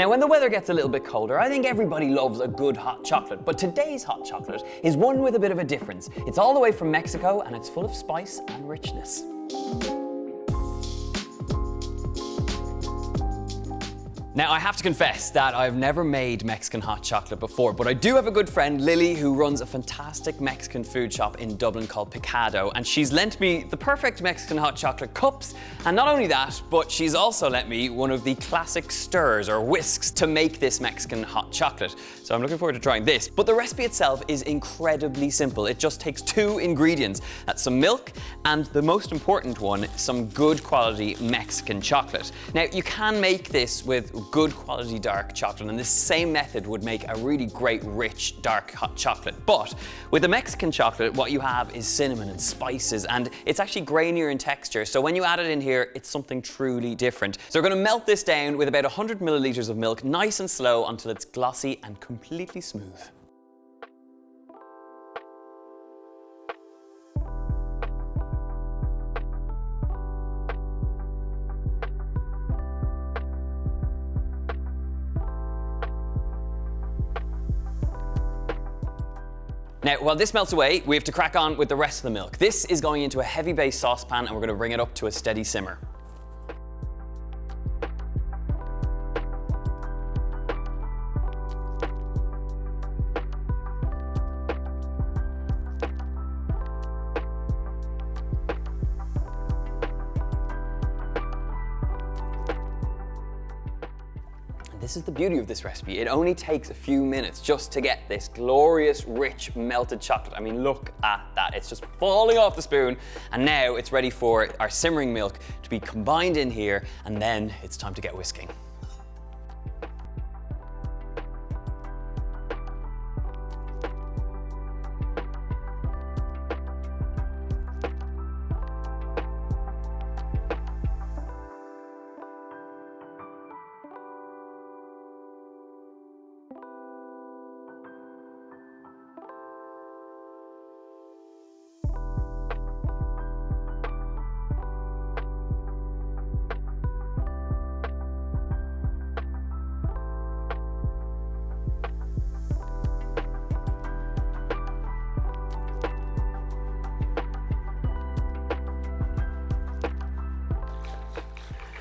Now, when the weather gets a little bit colder, I think everybody loves a good hot chocolate, but today's hot chocolate is one with a bit of a difference. It's all the way from Mexico and it's full of spice and richness. Now, I have to confess that I've never made Mexican hot chocolate before, but I do have a good friend, Lily, who runs a fantastic Mexican food shop in Dublin called Picado, and she's lent me the perfect Mexican hot chocolate cups, and not only that, but she's also lent me one of the classic stirrers or whisks to make this Mexican hot chocolate. So I'm looking forward to trying this. But the recipe itself is incredibly simple. It just takes 2 ingredients. That's some milk and, the most important one, some good quality Mexican chocolate. Now, you can make this with good quality dark chocolate, and this same method would make a really great rich dark hot chocolate. But with the Mexican chocolate, what you have is cinnamon and spices, and it's actually grainier in texture, so when you add it in here, it's something truly different. So we're going to melt this down with about 100 milliliters of milk, nice and slow, until it's glossy and completely smooth. Now, while this melts away, we have to crack on with the rest of the milk. This is going into a heavy base saucepan, and we're going to bring it up to a steady simmer. This is the beauty of this recipe. It only takes a few minutes just to get this glorious, rich, melted chocolate. I mean, look at that. It's just falling off the spoon. And now it's ready for our simmering milk to be combined in here. And then it's time to get whisking.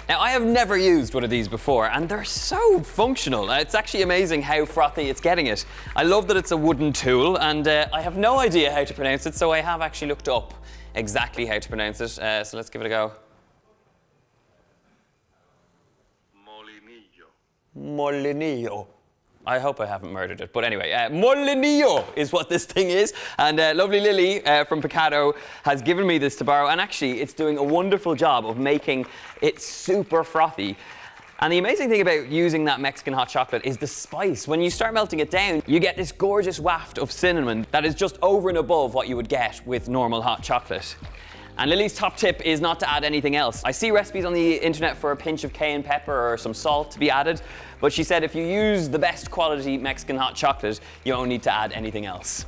Now, I have never used one of these before, and they're so functional. It's actually amazing how frothy it's getting it. I love that it's a wooden tool, and I have no idea how to pronounce it, so I have actually looked up exactly how to pronounce it. So let's give it a go. Molinillo. I hope I haven't murdered it, but anyway, molinillo is what this thing is, and lovely Lily from Picado has given me this to borrow, and actually it's doing a wonderful job of making it super frothy. And the amazing thing about using that Mexican hot chocolate is the spice. When you start melting it down, you get this gorgeous waft of cinnamon that is just over and above what you would get with normal hot chocolate. And Lily's top tip is not to add anything else. I see recipes on the internet for a pinch of cayenne pepper or some salt to be added, but she said if you use the best quality Mexican hot chocolate, you don't need to add anything else.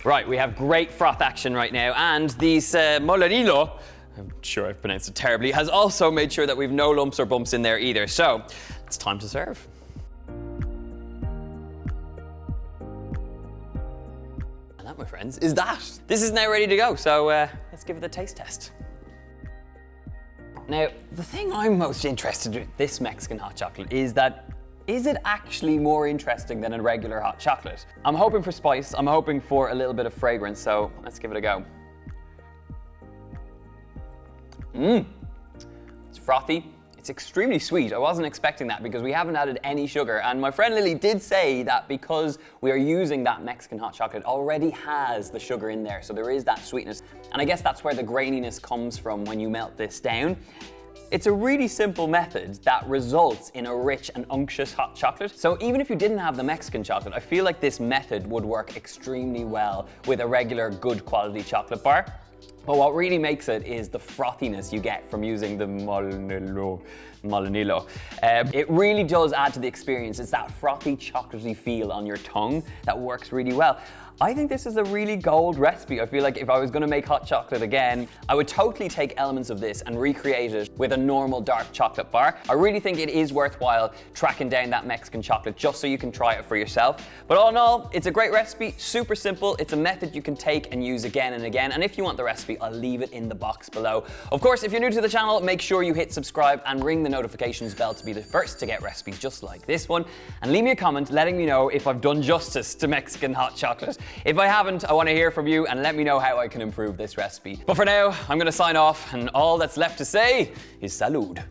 Right, we have great froth action right now, and these molinillo, I'm sure I've pronounced it terribly, has also made sure that we've no lumps or bumps in there either. So it's time to serve. And that, my friends, is that. This is now ready to go, so let's give it the taste test. Now, the thing I'm most interested in with this Mexican hot chocolate is that is it actually more interesting than a regular hot chocolate? I'm hoping for spice, I'm hoping for a little bit of fragrance, so let's give it a go. It's frothy, it's extremely sweet. I wasn't expecting that because we haven't added any sugar, and my friend Lily did say that because we are using that Mexican hot chocolate, it already has the sugar in there, so there is that sweetness. And I guess that's where the graininess comes from when you melt this down. It's a really simple method that results in a rich and unctuous hot chocolate. So even if you didn't have the Mexican chocolate, I feel like this method would work extremely well with a regular good quality chocolate bar. But what really makes it is the frothiness you get from using the molinillo. It really does add to the experience. It's that frothy, chocolatey feel on your tongue that works really well. I think this is a really gold recipe. I feel like if I was gonna make hot chocolate again, I would totally take elements of this and recreate it with a normal dark chocolate bar. I really think it is worthwhile tracking down that Mexican chocolate just so you can try it for yourself. But all in all, it's a great recipe, super simple. It's a method you can take and use again and again. And if you want the recipe, I'll leave it in the box below. Of course, if you're new to the channel, make sure you hit subscribe and ring the notifications bell to be the first to get recipes just like this one. And leave me a comment letting me know if I've done justice to Mexican hot chocolate. If I haven't, I want to hear from you and let me know how I can improve this recipe. But for now, I'm going to sign off, and all that's left to say is salud.